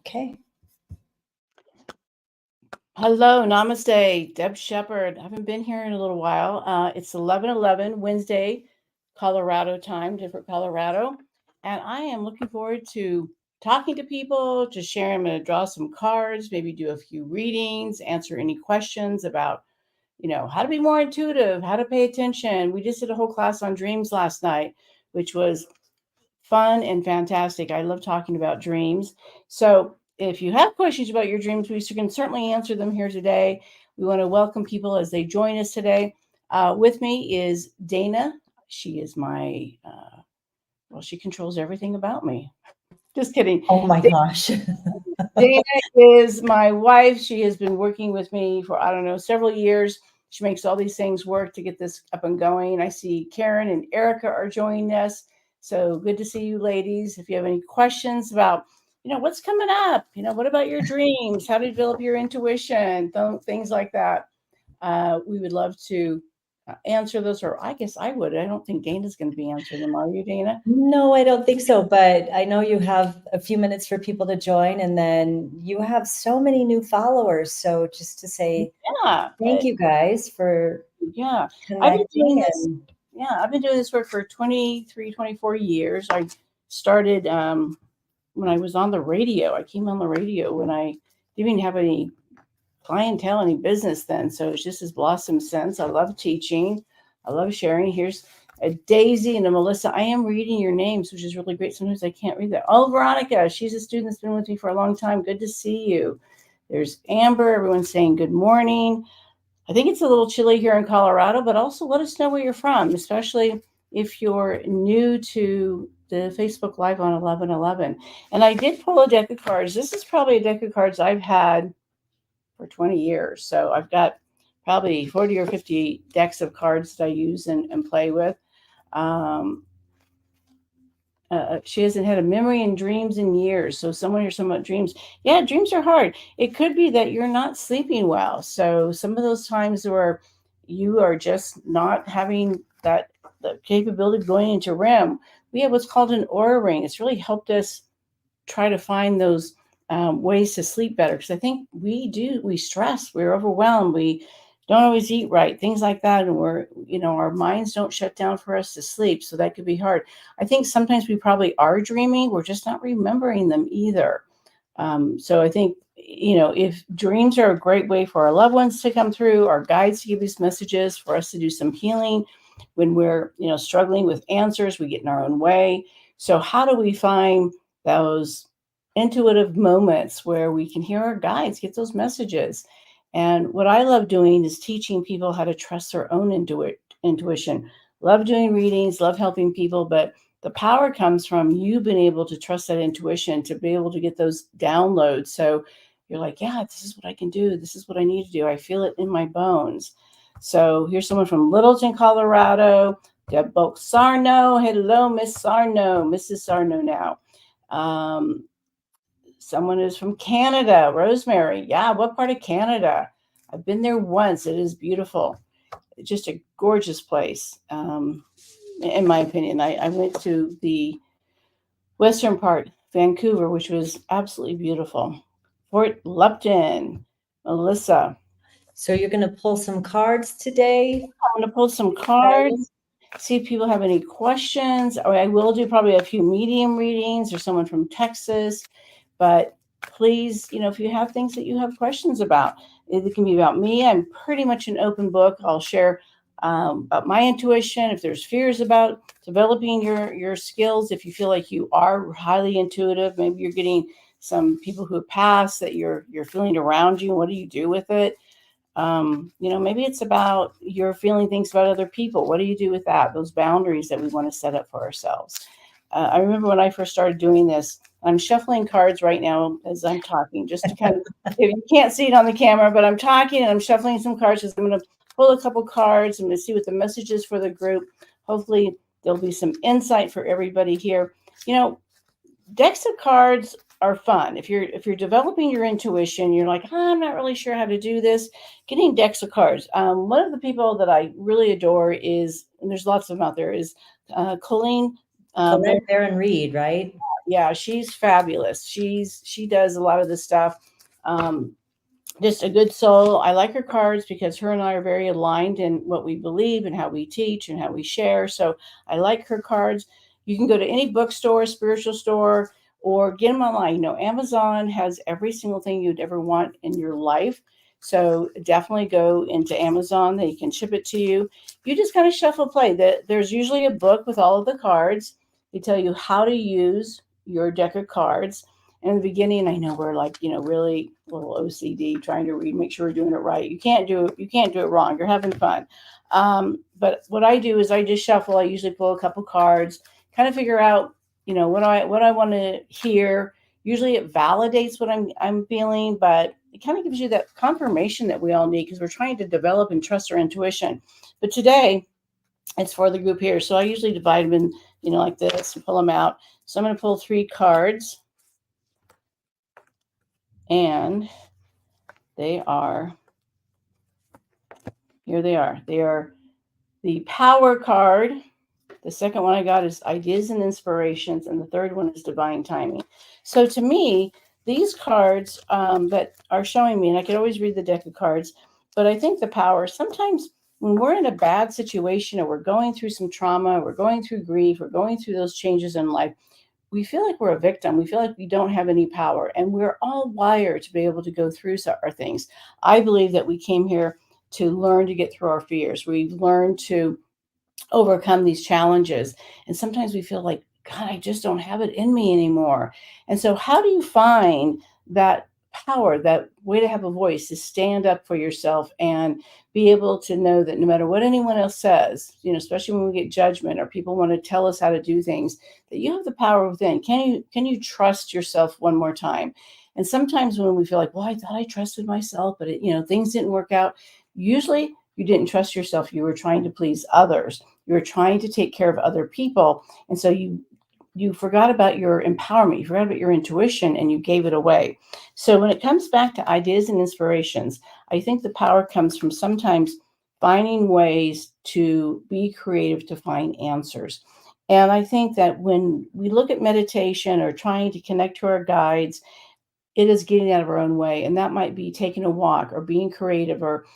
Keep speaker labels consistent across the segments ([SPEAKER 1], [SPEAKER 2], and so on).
[SPEAKER 1] Okay.
[SPEAKER 2] Hello, Namaste, Deb Sheppard. I haven't been here in a little while. It's 11:11 Wednesday, Colorado time, different Colorado, and I am looking forward to talking to people, to sharing. I'm going to draw some cards, maybe do a few readings, answer any questions about, how to be more intuitive, how to pay attention. We just did a whole class on dreams last night, which was fun and fantastic. I love talking about dreams. So if you have questions about your dreams, we can certainly answer them here today. We want to welcome people as they join us today. With me is Dana. She is my, she controls everything about me. Just kidding.
[SPEAKER 1] Oh my gosh.
[SPEAKER 2] Dana is my wife. She has been working with me for, several years. She makes all these things work to get this up and going. I see Karen and Erica are joining us. So good to see you ladies. If you have any questions about, what's coming up, what about your dreams, how to develop your intuition, things like that, we would love to answer those, or I guess I would. I don't think Dana's going to be answering them. Are you, Dana?
[SPEAKER 1] No, I don't think so. But I know you have a few minutes for people to join, and then you have so many new followers. So just to say, thank you guys for connecting.
[SPEAKER 2] I've been doing this work for 23, 24 years. I started when I was on the radio. I came on the radio when I didn't even have any clientele, any business then. So it's just as blossomed since. I love teaching. I love sharing. Here's a Daisy and a Melissa. I am reading your names, which is really great. Sometimes I can't read that. Oh, Veronica. She's a student that's been with me for a long time. Good to see you. There's Amber. Everyone's saying good morning. I think it's a little chilly here in Colorado, but also let us know where you're from, especially if you're new to the Facebook Live on 11/11. And I did pull a deck of cards. This is probably a deck of cards I've had for 20 years. So I've got probably 40 or 50 decks of cards that I use and play with. She hasn't had a memory in dreams in years. So someone here's talking about dreams. Yeah, dreams are hard. It could be that you're not sleeping well. So some of those times where you are just not having the capability of going into REM, we have what's called an aura ring. It's really helped us try to find those ways to sleep better. Because I think we stress, we're overwhelmed, we don't always eat right, things like that. And our minds don't shut down for us to sleep. So that could be hard. I think sometimes we probably are dreaming. We're just not remembering them either. So I think, if dreams are a great way for our loved ones to come through, our guides to give us messages, for us to do some healing when we're, struggling with answers, we get in our own way. So how do we find those intuitive moments where we can hear our guides, get those messages? And what I love doing is teaching people how to trust their own intuition. Love doing readings, love helping people, but the power comes from you being able to trust that intuition, to be able to get those downloads. So you're like, yeah, this is what I can do. This is what I need to do. I feel it in my bones. So here's someone from Littleton, Colorado. Deb Sarno. Hello, Miss Sarno. Mrs. Sarno now. Someone is from Canada, Rosemary. Yeah, what part of Canada? I've been there once. It is beautiful. It's just a gorgeous place, in my opinion. I went to the western part, Vancouver, which was absolutely beautiful. Fort Lupton, Melissa.
[SPEAKER 1] So you're going to pull some cards today?
[SPEAKER 2] I'm going to pull some cards, see if people have any questions. Or I will do probably a few medium readings, or someone from Texas. But please, if you have things that you have questions about, it can be about me. I'm pretty much an open book. I'll share about my intuition. If there's fears about developing your skills, if you feel like you are highly intuitive, maybe you're getting some people who have passed that you're feeling around you. What do you do with it? Maybe it's about you're feeling things about other people. What do you do with that? Those boundaries that we want to set up for ourselves. I remember when I first started doing this, I'm shuffling cards right now as I'm talking, just to kind of, if you can't see it on the camera, but I'm talking and I'm shuffling some cards. Because I'm going to pull a couple cards. I'm going to see what the message is for the group. Hopefully there'll be some insight for everybody here. Decks of cards are fun. If you're developing your intuition, you're like, I'm not really sure how to do this. Getting decks of cards. One of the people that I really adore is, and there's lots of them out there, is Colleen.
[SPEAKER 1] Go right there and read, right?
[SPEAKER 2] Yeah, she's fabulous. She does a lot of the stuff. Just a good soul. I like her cards because her and I are very aligned in what we believe and how we teach and how we share. So I like her cards. You can go to any bookstore, spiritual store, or get them online. Amazon has every single thing you'd ever want in your life. So definitely go into Amazon. They can ship it to you. You just kind of shuffle play. There's usually a book with all of the cards. They tell you how to use your deck of cards. In the beginning, I know we're like, really a little OCD trying to read, make sure we're doing it right. You can't do it wrong. You're having fun. But what I do is I just shuffle. I usually pull a couple cards, kind of figure out, what I want to hear. Usually it validates what I'm feeling, but it kind of gives you that confirmation that we all need because we're trying to develop and trust our intuition. But today it's for the group here. So I usually divide them in, like this and pull them out. So I'm going to pull 3 cards. And here they are. They are the power card. The second one I got is ideas and inspirations. And the third one is divine timing. So to me, these cards that are showing me, and I could always read the deck of cards, but I think the power, sometimes when we're in a bad situation or we're going through some trauma, we're going through grief, we're going through those changes in life, we feel like we're a victim. We feel like we don't have any power, and we're all wired to be able to go through our things. I believe that we came here to learn to get through our fears. We've learned to overcome these challenges. And sometimes we feel like, God, I just don't have it in me anymore. And so how do you find that power, that way to have a voice, to stand up for yourself and be able to know that no matter what anyone else says, especially when we get judgment or people want to tell us how to do things, that you have the power within. Can you trust yourself one more time? And sometimes when we feel like, well, I thought I trusted myself, but things didn't work out. Usually you didn't trust yourself. You were trying to please others. You were trying to take care of other people. And so you forgot about your empowerment. You forgot about your intuition and you gave it away. So when it comes back to ideas and inspirations, I think the power comes from sometimes finding ways to be creative, to find answers. And I think that when we look at meditation or trying to connect to our guides, it is getting out of our own way. And that might be taking a walk or being creative or,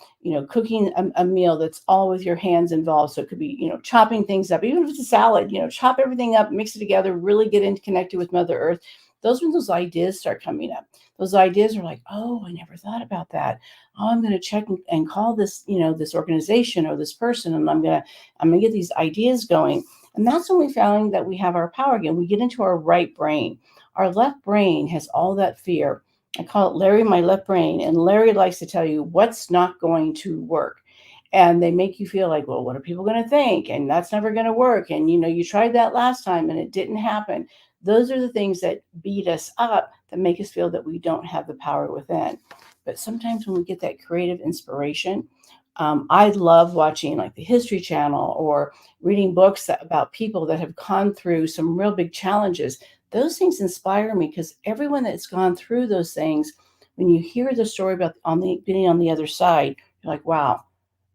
[SPEAKER 2] cooking a meal that's all with your hands involved. So it could be, chopping things up, even if it's a salad, chop everything up, mix it together, really get connected with Mother Earth. When those ideas start coming up, those ideas are like, oh, I never thought about that. Oh, I'm going to check and call this, this organization or this person, and I'm going to get these ideas going. And that's when we found that we have our power again. We get into our right brain. Our left brain has all that fear. I call it Larry, my left brain. And Larry likes to tell you what's not going to work. And they make you feel like, well, what are people going to think? And that's never going to work. And, you tried that last time and it didn't happen. Those are the things that beat us up, that make us feel that we don't have the power within. But sometimes when we get that creative inspiration, I love watching like the History Channel or reading books about people that have gone through some real big challenges. Those things inspire me because everyone that's gone through those things, when you hear the story about being on the other side, you're like, wow,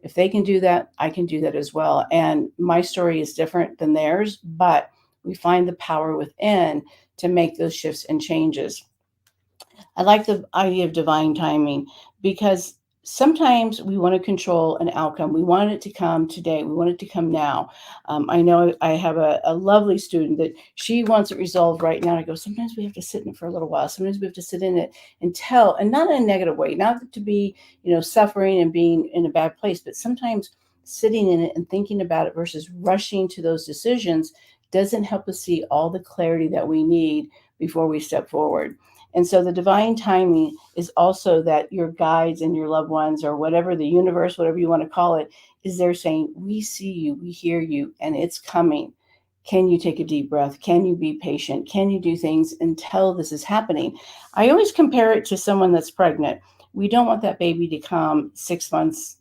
[SPEAKER 2] if they can do that, I can do that as well. And my story is different than theirs, but we find the power within to make those shifts and changes. I like the idea of divine timing because sometimes we want to control an outcome. We want it to come today. We want it to come now. I know I have a lovely student that she wants it resolved right now. I go, sometimes we have to sit in it for a little while. Sometimes we have to sit in it and not in a negative way, not to be, suffering and being in a bad place, but sometimes sitting in it and thinking about it versus rushing to those decisions doesn't help us see all the clarity that we need before we step forward. And so the divine timing is also that your guides and your loved ones, or whatever, the universe, whatever you want to call it, is there saying, we see you, we hear you, and it's coming. Can you take a deep breath? Can you be patient? Can you do things until this is happening? I always compare it to someone that's pregnant. We don't want that baby to come 6 months.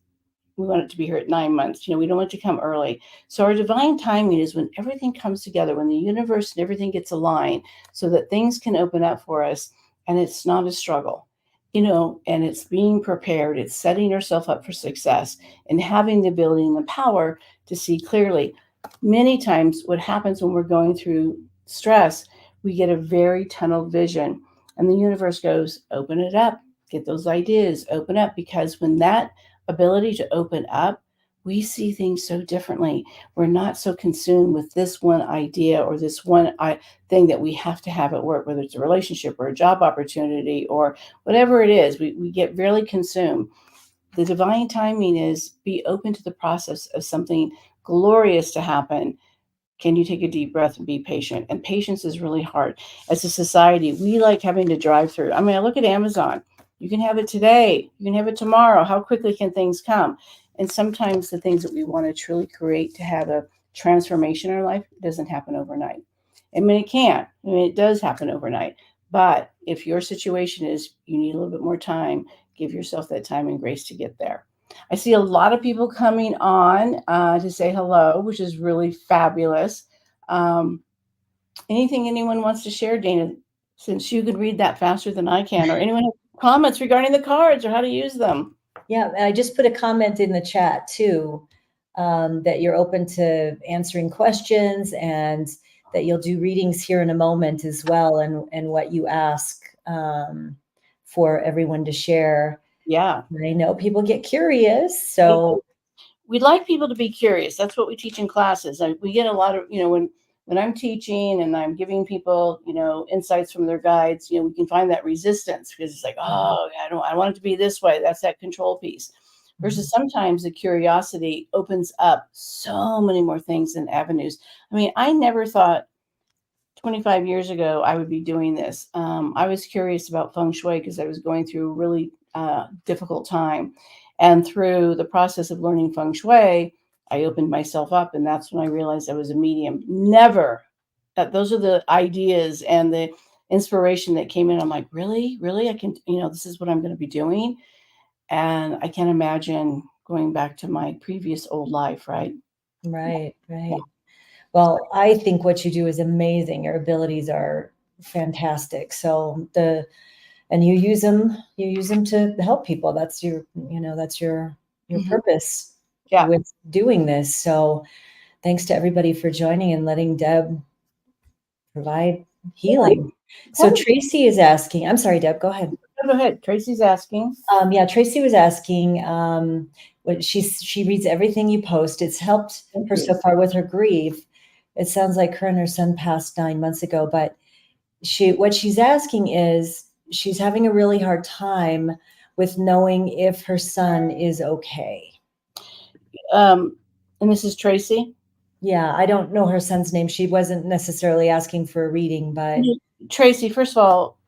[SPEAKER 2] We want it to be here at 9 months. We don't want it to come early. So our divine timing is when everything comes together, when the universe and everything gets aligned so that things can open up for us and it's not a struggle, and it's being prepared. It's setting yourself up for success and having the ability and the power to see clearly. Many times what happens when we're going through stress, we get a very tunnel vision. And the universe goes, open it up, get those ideas, open up. Because when that ability to open up, we see things so differently. We're not so consumed with this one idea or this one thing that we have to have at work, whether it's a relationship or a job opportunity or whatever it is. We get really consumed. The divine timing is be open to the process of something glorious to happen. Can you take a deep breath and be patient? And patience is really hard. As a society, we like having to drive through. I mean, I look at Amazon. You can have it today. You can have it tomorrow. How quickly can things come? And sometimes the things that we want to truly create to have a transformation in our life doesn't happen overnight. I mean, it can. I mean, it does happen overnight. But if your situation is you need a little bit more time, give yourself that time and grace to get there. I see a lot of people coming on to say hello, which is really fabulous. Anything anyone wants to share, Dana, since you could read that faster than I can, or anyone have comments regarding the cards or how to use them?
[SPEAKER 1] Yeah, I just put a comment in the chat too, that you're open to answering questions and that you'll do readings here in a moment as well, and what you ask for everyone to share.
[SPEAKER 2] Yeah.
[SPEAKER 1] I know people get curious, so
[SPEAKER 2] we'd like people to be curious. That's what we teach in classes. We get a lot of, when I'm teaching and I'm giving people, insights from their guides, we can find that resistance because it's like, oh, I want it to be this way. That's that control piece. Versus sometimes the curiosity opens up so many more things and avenues. I mean, I never thought 25 years ago I would be doing this. I was curious about feng shui because I was going through a really difficult time. And through the process of learning feng shui, I opened myself up, and that's when I realized I was a medium. Never. Those are the ideas and the inspiration that came in. I'm like, really? I can, this is what I'm going to be doing. And I can't imagine going back to my previous old life, right?
[SPEAKER 1] Right. Yeah. Well, I think what you do is amazing. Your abilities are fantastic. So and you use them to help people. That's your purpose with doing this. So thanks to everybody for joining and letting Deb provide healing. So Tracy is asking, I'm sorry, Deb, go ahead.
[SPEAKER 2] Go ahead. Tracy's asking.
[SPEAKER 1] Yeah, Tracy was asking, she reads everything you post. It's helped her so far with her grief. It sounds like her and her son passed 9 months ago, but what she's asking is she's having a really hard time with knowing if her son is okay.
[SPEAKER 2] And this is Tracy?
[SPEAKER 1] Yeah, I don't know her son's name. She wasn't necessarily asking for a reading, but
[SPEAKER 2] Tracy, first of all,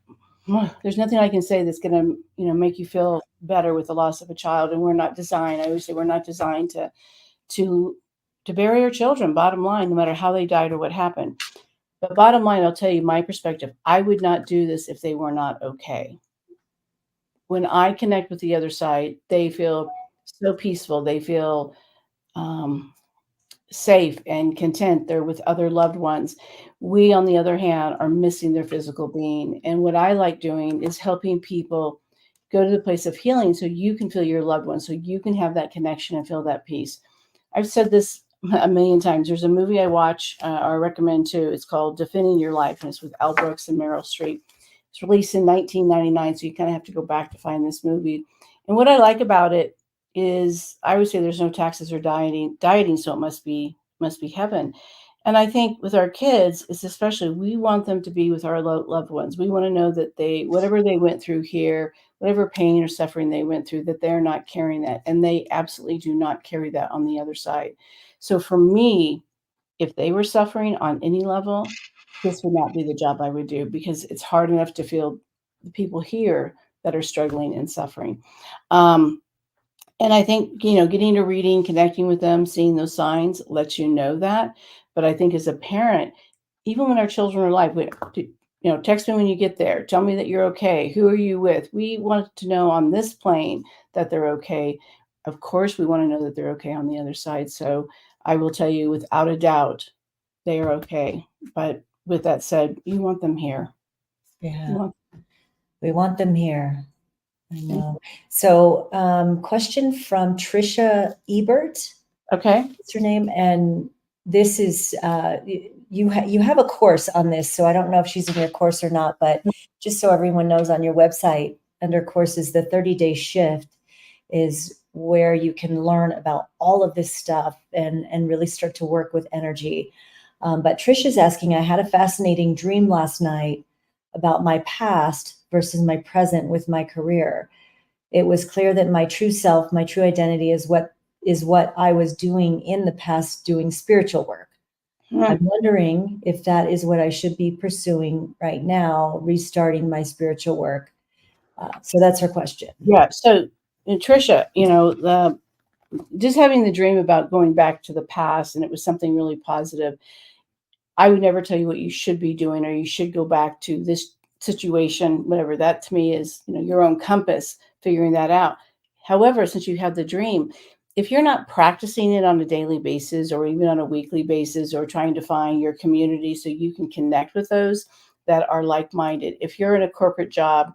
[SPEAKER 2] there's nothing I can say that's going to, make you feel better with the loss of a child. And we're not designed. I always say we're not designed to bury our children, bottom line, no matter how they died or what happened. But bottom line, I'll tell you my perspective. I would not do this if they were not okay. When I connect with the other side, they feel so peaceful. They feel safe and content. They're with other loved ones. We, on the other hand, are missing their physical being. And what I like doing is helping people go to the place of healing so you can feel your loved one, so you can have that connection and feel that peace. I've said this a million times. There's a movie I watch or I recommend too. It's called Defending Your Life, and it's with Elle Brooks and Meryl Streep. It's released in 1999, so you kind of have to go back to find this movie. And what I like about it is I would say there's no taxes or dieting, so it must be heaven. And I think with our kids, it's especially, we want them to be with our loved ones. We want to know that whatever they went through here, whatever pain or suffering they went through, that they're not carrying that. And they absolutely do not carry that on the other side. So for me, if they were suffering on any level, this would not be the job I would do, because it's hard enough to feel the people here that are struggling and suffering. And I think, getting a reading, connecting with them, seeing those signs lets you know that. But I think as a parent, even when our children are alive, text me when you get there. Tell me that you're okay. Who are you with? We want to know on this plane that they're okay. Of course, we want to know that they're okay on the other side. So I will tell you without a doubt, they are okay. But with that said, you want them here.
[SPEAKER 1] Yeah, we want them here. I know. So, question from Trisha Ebert.
[SPEAKER 2] Okay.
[SPEAKER 1] What's her name? And this is, you have a course on this, so I don't know if she's in your course or not, but just so everyone knows, on your website under courses, the 30-day shift is where you can learn about all of this stuff and really start to work with energy. But Trisha's asking, I had a fascinating dream last night about my past versus my present with my career. It was clear that my true self, my true identity is what I was doing in the past, doing spiritual work. I'm wondering if that is what I should be pursuing right now, restarting my spiritual work. So that's her question.
[SPEAKER 2] Yeah. So, Trisha, just having the dream about going back to the past and it was something really positive. I would never tell you what you should be doing or you should go back to this situation, whatever. That to me is, your own compass, figuring that out. However, since you have the dream, if you're not practicing it on a daily basis or even on a weekly basis or trying to find your community so you can connect with those that are like-minded, if you're in a corporate job,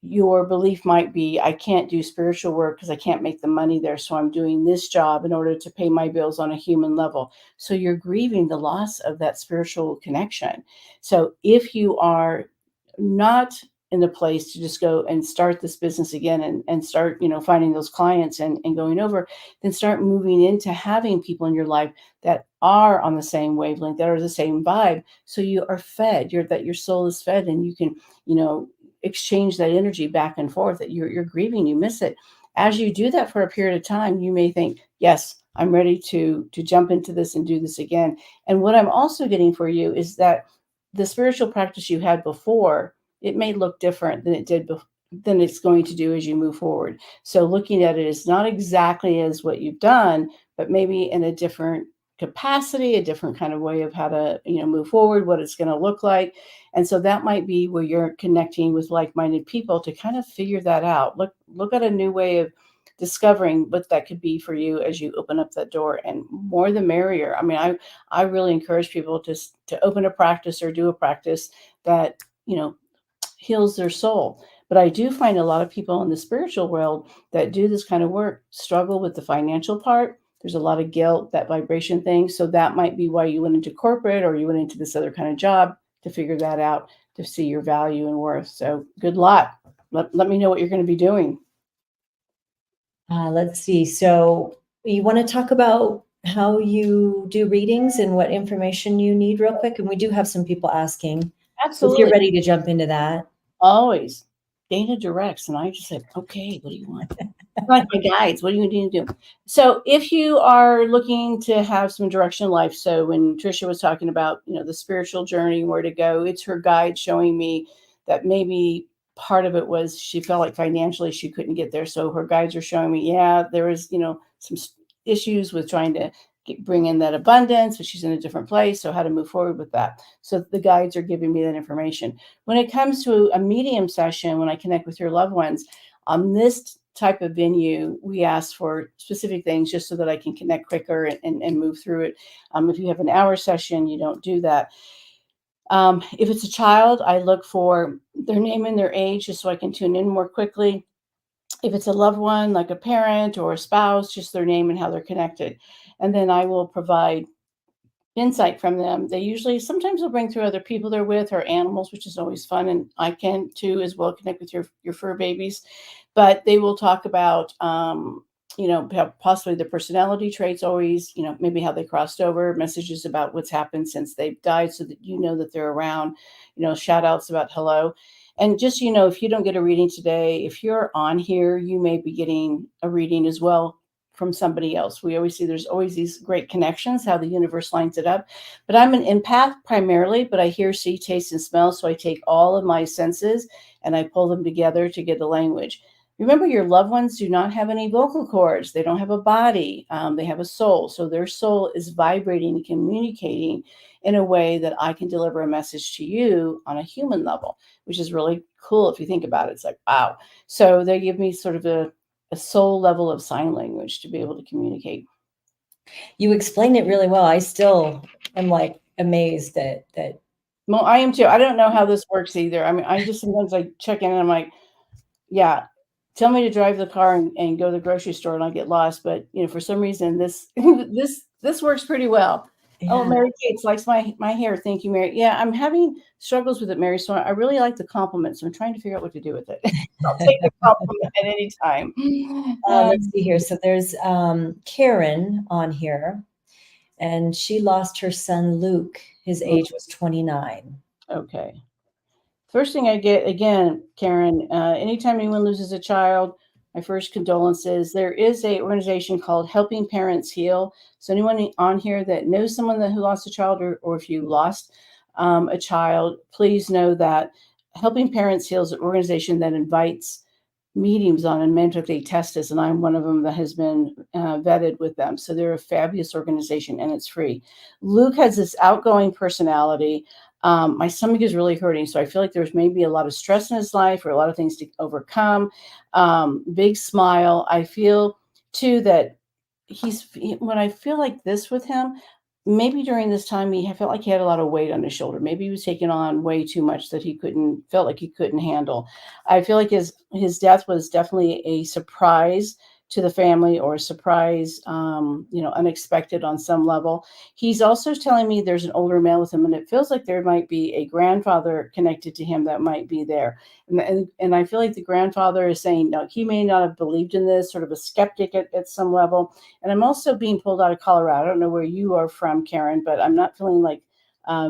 [SPEAKER 2] your belief might be, I can't do spiritual work because I can't make the money there. So I'm doing this job in order to pay my bills on a human level. So you're grieving the loss of that spiritual connection. So if you are not in a place to just go and start this business again and start, finding those clients and going over, then start moving into having people in your life that are on the same wavelength, that are the same vibe. So you are fed, that your soul is fed and you can, exchange that energy back and forth. That you're grieving, you miss it. As you do that for a period of time, you may think, yes, I'm ready to jump into this and do this again. And what I'm also getting for you is that the spiritual practice you had before, it may look different than it did than it's going to do as you move forward. So looking at it is not exactly as what you've done, but maybe in a different capacity, a different kind of way of how to, move forward, what it's going to look like. And so that might be where you're connecting with like-minded people to kind of figure that out. Look at a new way of discovering what that could be for you as you open up that door, and more the merrier. I mean, I really encourage people to open a practice or do a practice that, heals their soul. But I do find a lot of people in the spiritual world that do this kind of work struggle with the financial part. There's a lot of guilt, that vibration thing. So that might be why you went into corporate or you went into this other kind of job, to figure that out, to see your value and worth. So good luck. Let me know what you're going to be doing.
[SPEAKER 1] Let's see. So you want to talk about how you do readings and what information you need real quick? And we do have some people asking.
[SPEAKER 2] Absolutely.
[SPEAKER 1] If you're ready to jump into that.
[SPEAKER 2] Always. Dana directs, and I just said, okay, what do you want? Like my guides, what do you need to do? So if you are looking to have some direction in life, so when Trisha was talking about, the spiritual journey, where to go, it's her guide showing me that maybe part of it was she felt like financially she couldn't get there. So her guides are showing me, yeah, there was, some issues with trying to bring in that abundance, but she's in a different place. So how to move forward with that. So the guides are giving me that information. When it comes to a medium session, when I connect with your loved ones, on this type of venue, we ask for specific things just so that I can connect quicker and move through it. If you have an hour session, you don't do that. If it's a child, I look for their name and their age just so I can tune in more quickly. If it's a loved one, like a parent or a spouse, just their name and how they're connected. And then I will provide insight from them. Sometimes they'll bring through other people they're with or animals, which is always fun. And I can too, as well, connect with your fur babies. But they will talk about, possibly the personality traits always, maybe how they crossed over, messages about what's happened since they've died so that that they're around, shout outs about hello. And just, if you don't get a reading today, if you're on here, you may be getting a reading as well from somebody else. We always see there's always these great connections, how the universe lines it up. But I'm an empath primarily, but I hear, see, taste, and smell. So I take all of my senses and I pull them together to get a language. Remember, your loved ones do not have any vocal cords. They don't have a body. They have a soul. So their soul is vibrating and communicating in a way that I can deliver a message to you on a human level, which is really cool if you think about it. It's like, wow. So they give me sort of a soul level of sign language to be able to communicate.
[SPEAKER 1] You explained it really well. I still am like amazed that.
[SPEAKER 2] Well, I am too. I don't know how this works either. I mean, I just sometimes I check in and I'm like, yeah, tell me to drive the car and go to the grocery store and I get lost. But for some reason this this works pretty well. Oh,
[SPEAKER 1] Yeah.
[SPEAKER 2] Mary Kate likes my hair. Thank you, Mary. Yeah, I'm having struggles with it, Mary. So I really like the compliment. So I'm trying to figure out what to do with it. I'll take the compliment at any time.
[SPEAKER 1] Let's see here. So there's Karen on here, and she lost her son Luke. His age was 29.
[SPEAKER 2] Okay. First thing I get, again, Karen, anytime anyone loses a child, my first condolences. There is a organization called Helping Parents Heal. So anyone on here that knows someone who lost a child, or if you lost a child, please know that Helping Parents Heal is an organization that invites meetings on and mandatory testis, and I'm one of them that has been vetted with them. So they're a fabulous organization, and it's free. Luke has this outgoing personality. My stomach is really hurting, so I feel like there's maybe a lot of stress in his life or a lot of things to overcome. Big smile. I feel too that when I feel like this with him, maybe during this time I felt like he had a lot of weight on his shoulder. Maybe he was taking on way too much that felt like he couldn't handle. I feel like his death was definitely a surprise to the family, or a surprise, unexpected on some level. He's also telling me there's an older male with him, and it feels like there might be a grandfather connected to him that might be there. And I feel like the grandfather is saying, no, he may not have believed in this, sort of a skeptic at some level. And I'm also being pulled out of Colorado. I don't know where you are from, Karen, but I'm not feeling like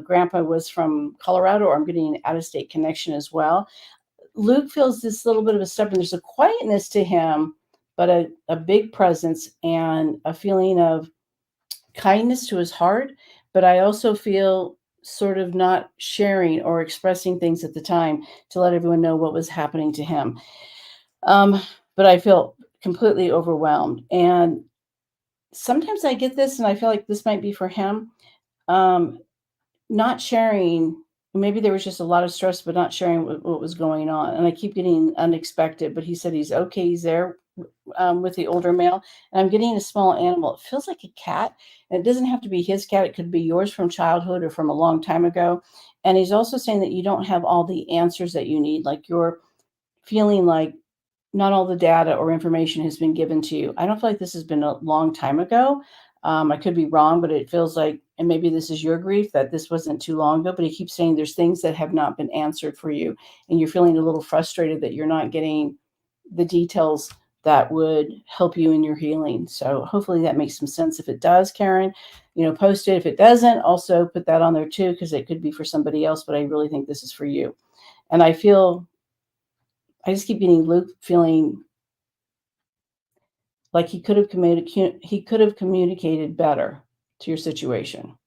[SPEAKER 2] Grandpa was from Colorado, or I'm getting an out-of-state connection as well. Luke feels this little bit of a stubborn. There's a quietness to him, but a big presence and a feeling of kindness to his heart. But I also feel sort of not sharing or expressing things at the time to let everyone know what was happening to him. But I feel completely overwhelmed. And sometimes I get this, and I feel like this might be for him. Not sharing, maybe there was just a lot of stress, but not sharing what was going on. And I keep getting unexpected, but he said he's okay. He's there with the older male. And I'm getting a small animal. It feels like a cat. And it doesn't have to be his cat. It could be yours from childhood or from a long time ago. And he's also saying that you don't have all the answers that you need. Like, you're feeling like not all the data or information has been given to you. I don't feel like this has been a long time ago. I could be wrong, but it feels like, and maybe this is your grief, that this wasn't too long ago, but he keeps saying there's things that have not been answered for you. And you're feeling a little frustrated that you're not getting the details that would help you in your healing. So hopefully that makes some sense. If it does, Karen, post it. If it doesn't, also put that on there too, because it could be for somebody else, but I really think this is for you. And I just keep getting Luke feeling like he could have communicated better to your situation.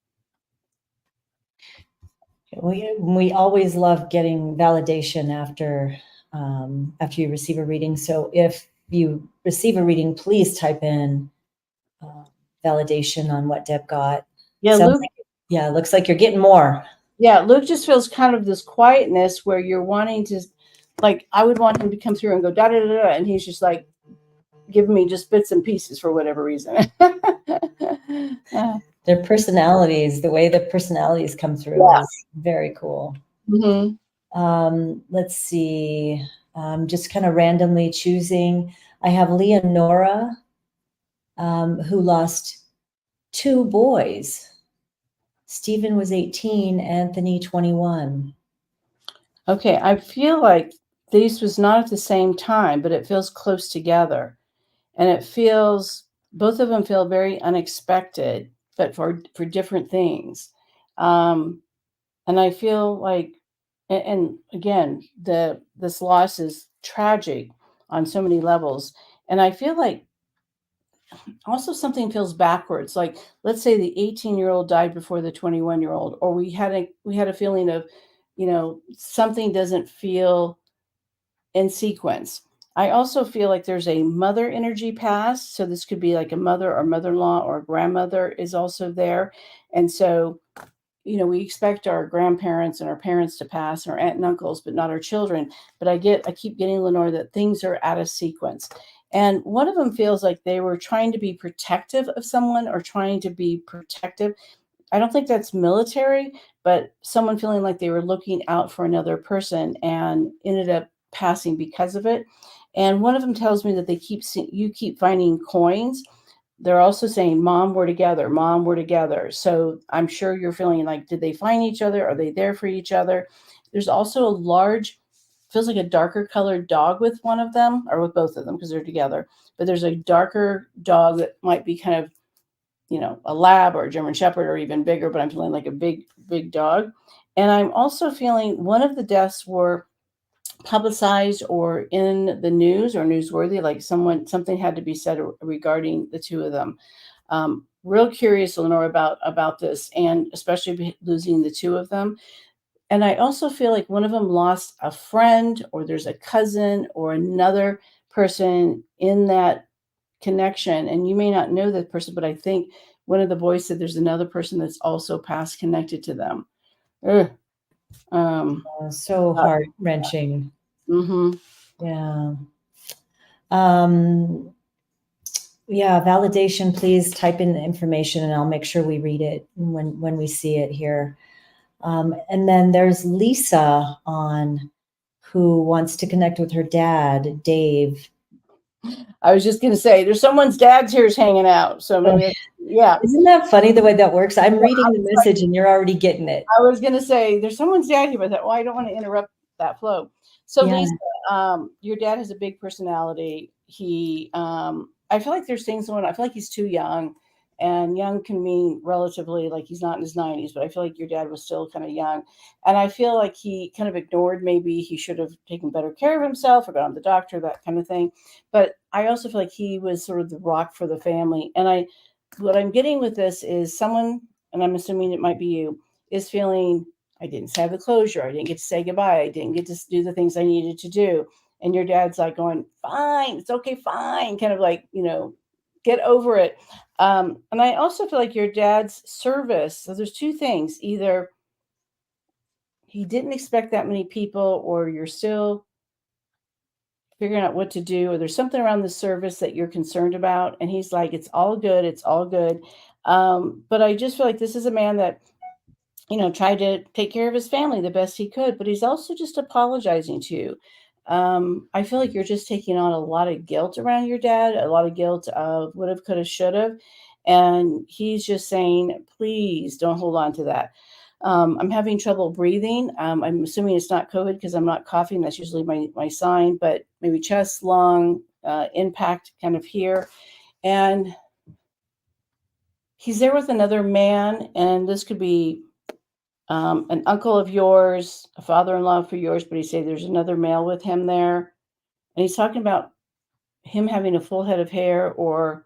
[SPEAKER 1] We always love getting validation after you receive a reading. So if you receive a reading, please type in validation on what Deb got.
[SPEAKER 2] Yeah, Luke.
[SPEAKER 1] It looks like you're getting more.
[SPEAKER 2] Yeah, Luke just feels kind of this quietness where you're wanting to, like, I would want him to come through and go da da da da, and he's just like giving me just bits and pieces for whatever reason.
[SPEAKER 1] Their personalities, the way the personalities come through is very cool.
[SPEAKER 2] Mm-hmm.
[SPEAKER 1] Let's see. Just kind of randomly choosing. I have Leonora, who lost 2 boys. Stephen was 18, Anthony 21.
[SPEAKER 2] Okay, I feel like this was not at the same time, but it feels close together. And it feels, both of them feel very unexpected, but for different things. And I feel like, and again, this loss is tragic on so many levels. And I feel like also something feels backwards. Like, let's say the 18-year-old died before the 21-year-old, or we had a feeling of, something doesn't feel in sequence. I also feel like there's a mother energy pass. So this could be like a mother or mother-in-law or a grandmother is also there. And so, we expect our grandparents and our parents to pass, and our aunt and uncles, but not our children. But I keep getting, Lenore, that things are out of sequence. And one of them feels like they were trying to be protective of someone, or trying to be protective. I don't think that's military, but someone feeling like they were looking out for another person and ended up passing because of it. And one of them tells me that you keep finding coins, they're also saying, Mom, we're together. Mom, we're together. So I'm sure you're feeling like, did they find each other? Are they there for each other? There's also a large, feels like a darker colored dog with one of them, or with both of them because they're together. But there's a darker dog that might be kind of, a lab or a German Shepherd or even bigger, but I'm feeling like a big, big dog. And I'm also feeling one of the deaths were publicized or in the news or newsworthy, like something had to be said regarding the two of them. Real curious, Lenore, about this, and especially losing the two of them. And I also feel like one of them lost a friend, or there's a cousin or another person in that connection. And you may not know that person, but I think one of the boys said there's another person that's also past connected to them.
[SPEAKER 1] So heart-wrenching.
[SPEAKER 2] Mm-hmm.
[SPEAKER 1] Yeah. Yeah, validation, please type in the information and I'll make sure we read it when we see it here. And then there's Lisa on, who wants to connect with her dad, Dave.
[SPEAKER 2] I was just going to say, there's someone's dad's here's hanging out. So maybe, yeah.
[SPEAKER 1] Isn't that funny the way that works? I'm reading the message and you're already getting it.
[SPEAKER 2] I was going to say, there's someone's dad here, but I thought, well, I don't want to interrupt that flow. So yeah. Lisa, your dad has a big personality. He, I feel like there's things going on. I feel like he's too young, and young can mean relatively like he's not in his 90s, but I feel like your dad was still kind of young. And I feel like he kind of ignored, maybe he should have taken better care of himself or gone to the doctor, that kind of thing. But I also feel like he was sort of the rock for the family. And what I'm getting with this is someone, and I'm assuming it might be you, is feeling, I didn't have the closure. I didn't get to say goodbye. I didn't get to do the things I needed to do. And your dad's like going, fine, it's okay, fine. Kind of like, get over it. And I also feel like your dad's service. So there's two things. Either he didn't expect that many people, or you're still figuring out what to do, or there's something around the service that you're concerned about. And he's like, it's all good. It's all good. But I just feel like this is a man that, tried to take care of his family the best he could, but he's also just apologizing to you. I feel like you're just taking on a lot of guilt around your dad, a lot of guilt of would have, could have, should have. And he's just saying, please don't hold on to that. I'm having trouble breathing. I'm assuming it's not COVID because I'm not coughing. That's usually my sign, but maybe chest, lung, impact kind of here. And he's there with another man, and this could be an uncle of yours, a father-in-law for yours, but he said there's another male with him there. And he's talking about him having a full head of hair, or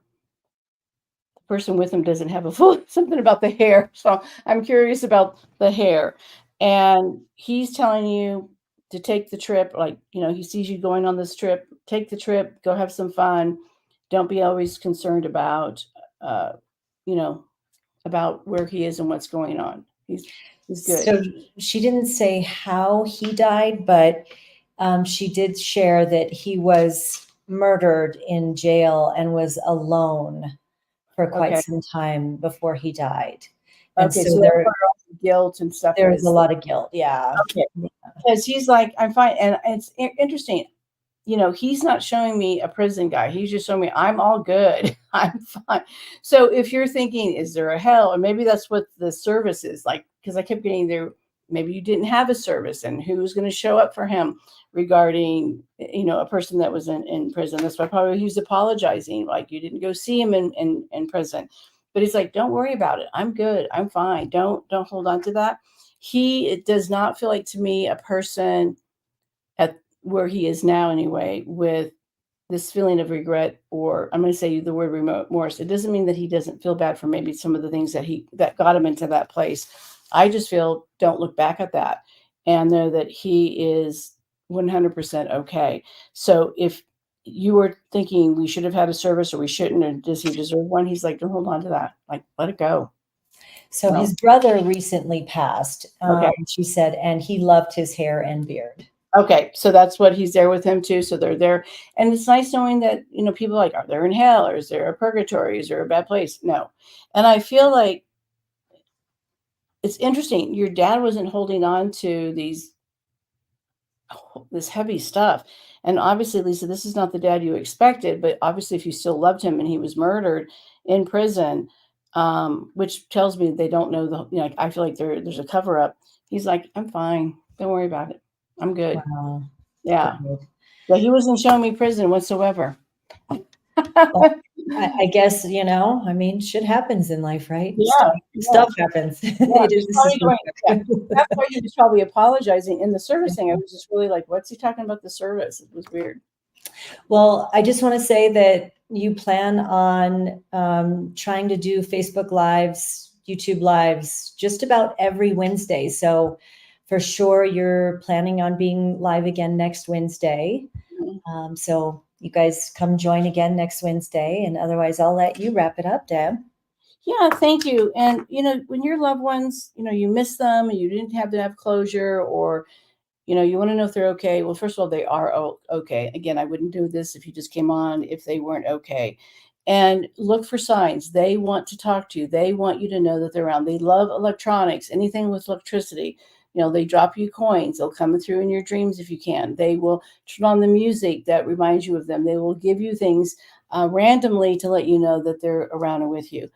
[SPEAKER 2] the person with him doesn't have a full, something about the hair. So I'm curious about the hair. And he's telling you to take the trip. Like, he sees you going on this trip, take the trip, go have some fun. Don't be always concerned about, about where he is and what's going on. He's good.
[SPEAKER 1] So she didn't say how he died, but she did share that he was murdered in jail and was alone for quite some time before he died. And so there
[SPEAKER 2] guilt and stuff.
[SPEAKER 1] There's a lot of guilt. Yeah.
[SPEAKER 2] Okay. Because he's like, I'm fine. And it's interesting. He's not showing me a prison guy. He's just showing me I'm all good. I'm fine. So if you're thinking, is there a hell? Or maybe that's what the service is like, because I kept getting there. Maybe you didn't have a service, and who's going to show up for him regarding, a person that was in prison. That's why probably he was apologizing. Like, you didn't go see him in prison, but he's like, don't worry about it. I'm good. I'm fine. Don't hold on to that. It does not feel like to me a person at where he is now anyway, with this feeling of regret, or I'm going to say the word remorse. It doesn't mean that he doesn't feel bad for maybe some of the things that got him into that place. I just feel, don't look back at that and know that he is 100% okay. So if you were thinking we should have had a service or we shouldn't, or does he deserve one? He's like, don't hold on to that. Like, let it go.
[SPEAKER 1] So his brother recently passed, she said, and he loved his hair and beard.
[SPEAKER 2] Okay, so that's what he's there with him too. So they're there, and it's nice knowing that people are like, are there in hell, or is there a purgatory, is there a bad place? No, and I feel like it's interesting. Your dad wasn't holding on to these this heavy stuff. And obviously, Lisa, this is not the dad you expected, but obviously, if you still loved him and he was murdered in prison, which tells me they don't know I feel like there's a cover up. He's like, I'm fine. Don't worry about it. I'm good.
[SPEAKER 1] Wow.
[SPEAKER 2] Yeah.
[SPEAKER 1] Good.
[SPEAKER 2] Yeah. He wasn't showing me prison whatsoever.
[SPEAKER 1] Well, I guess, I mean, shit happens in life, right?
[SPEAKER 2] Yeah.
[SPEAKER 1] Stuff happens.
[SPEAKER 2] Yeah,
[SPEAKER 1] It
[SPEAKER 2] that's why he was probably apologizing in the service thing. I was just really like, what's he talking about the service? It was weird.
[SPEAKER 1] Well, I just want to say that you plan on trying to do Facebook Lives, YouTube Lives, just about every Wednesday. So for sure, you're planning on being live again next Wednesday.
[SPEAKER 2] Mm-hmm.
[SPEAKER 1] So you guys come join again next Wednesday. And otherwise, I'll let you wrap it up, Deb.
[SPEAKER 2] Yeah, thank you. And, when your loved ones, you miss them and you didn't have to have closure, or, you want to know if they're okay. Well, first of all, they are okay. Again, I wouldn't do this if you just came on if they weren't okay. And look for signs. They want to talk to you. They want you to know that they're around. They love electronics, anything with electricity. They drop you coins. They'll come through in your dreams if you can. They will turn on the music that reminds you of them. They will give you things randomly to let you know that they're around and with you.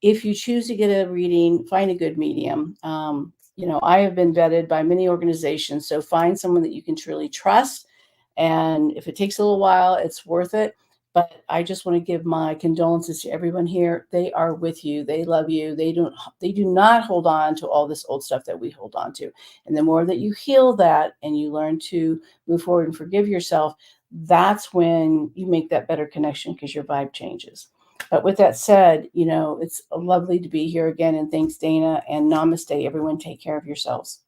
[SPEAKER 2] If you choose to get a reading, find a good medium. I have been vetted by many organizations, so find someone that you can truly trust. And if it takes a little while, it's worth it. But I just want to give my condolences to everyone here. They are with you. They love you. They do not hold on to all this old stuff that we hold on to. And the more that you heal that and you learn to move forward and forgive yourself, that's when you make that better connection, because your vibe changes. But with that said, it's lovely to be here again. And thanks, Dana. And namaste, everyone. Take care of yourselves.